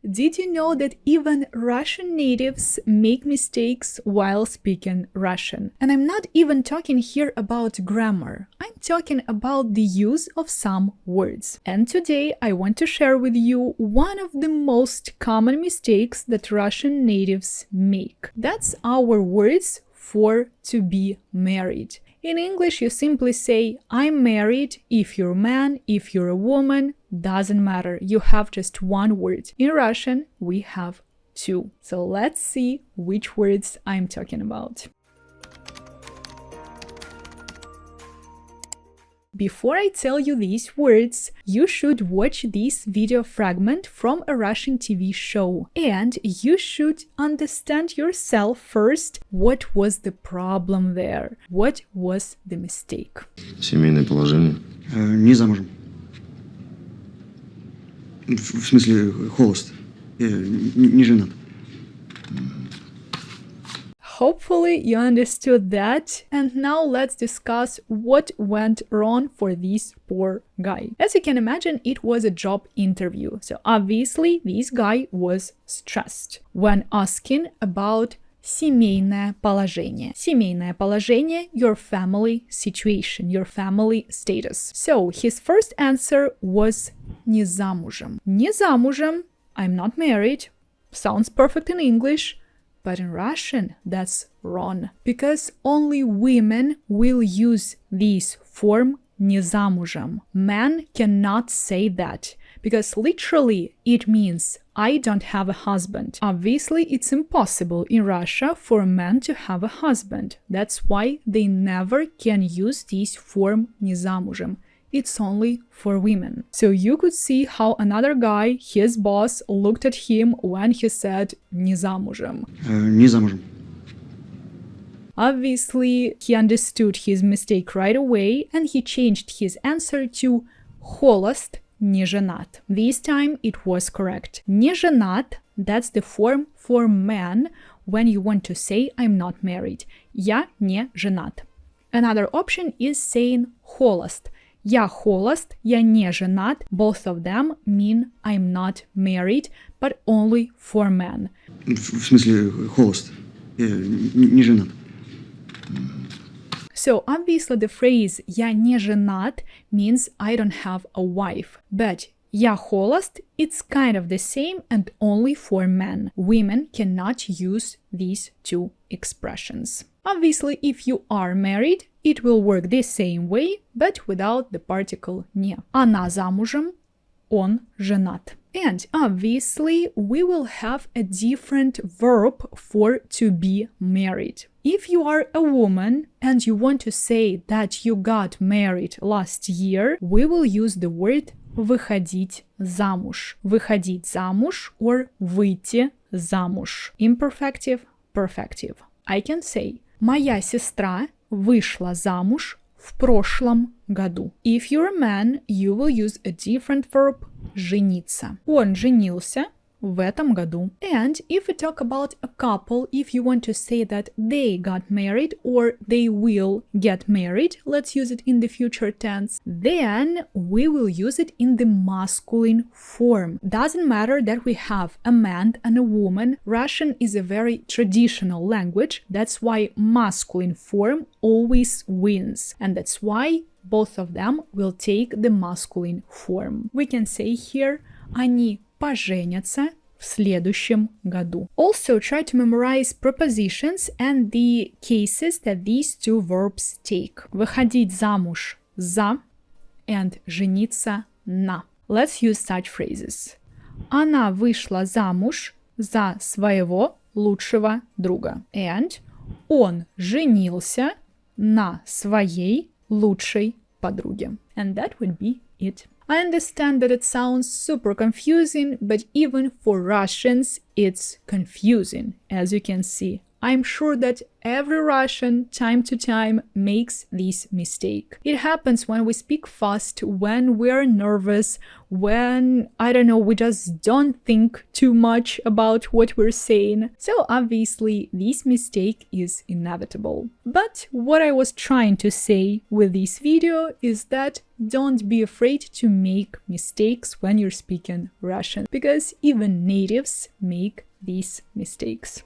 did you know that even Russian natives make mistakes while speaking Russian? And I'm not even talking here about grammar. I'm talking about the use of some words. And today I want to share with you one of the most common mistakes that Russian natives make. That's our words for to be married. In English, you simply say, I'm married. If you're a man, if you're a woman, doesn't matter. You have just one word. In Russian, we have two. So let's see which words I'm talking about. Before I tell you these words, you should watch this video fragment from a Russian TV show. And you should understand yourself first what was the problem there, what was the mistake. Семейное положение. Не замужем. В смысле, холост. Не женат. Hopefully you understood that, and now let's discuss what went wrong for this poor guy. As you can imagine, it was a job interview, so obviously this guy was stressed when asking about семейное положение. Семейное положение, your family situation, your family status. So his first answer was не замужем. Не замужем, I'm not married, sounds perfect in English. But in Russian, that's wrong, because only women will use this form не замужем. Men cannot say that, because literally it means I don't have a husband. Obviously, it's impossible in Russia for a man to have a husband. That's why they never can use this form не замужем. It's only for women. So you could see how another guy, his boss, looked at him when he said не замужем. Не замужем. Obviously, he understood his mistake right away and he changed his answer to холост, не женат. This time it was correct. Не женат, that's the form for man when you want to say I'm not married. Я не женат. Another option is saying холост. Я холост, я не женат. Both of them mean I'm not married, but only for men. В смысле, холост. Не женат. So obviously the phrase я не женат means I don't have a wife. But я холост, it's kind of the same and only for men. Women cannot use these two expressions. Obviously, if you are married, it will work the same way, but without the particle не. Она замужем, он женат. And obviously, we will have a different verb for to be married. If you are a woman and you want to say that you got married last year, we will use the word выходить замуж. Выходить замуж or выйти замуж. Imperfective, perfective. I can say моя сестра вышла замуж в прошлом году. If you're a man, you will use a different verb жениться. Он женился в этом году. And if we talk about a couple, if you want to say that they got married or they will get married, let's use it in the future tense, then we will use it in the masculine form. Doesn't matter that we have a man and a woman. Russian is a very traditional language. That's why masculine form always wins. And that's why both of them will take the masculine form. We can say here, они поженятся в следующем году. Also try to memorize prepositions and the cases that these two verbs take. Выходить замуж за and жениться на. Let's use such phrases. Она вышла замуж за своего лучшего друга. And он женился на своей лучшей подруге. And that would be it. I understand that it sounds super confusing, but even for Russians, it's confusing. As you can see, I'm sure that every Russian, time to time, makes this mistake. It happens when we speak fast, when we're nervous, when, I don't know, we just don't think too much about what we're saying. So obviously, this mistake is inevitable. But what I was trying to say with this video is that don't be afraid to make mistakes when you're speaking Russian, because even natives make these mistakes.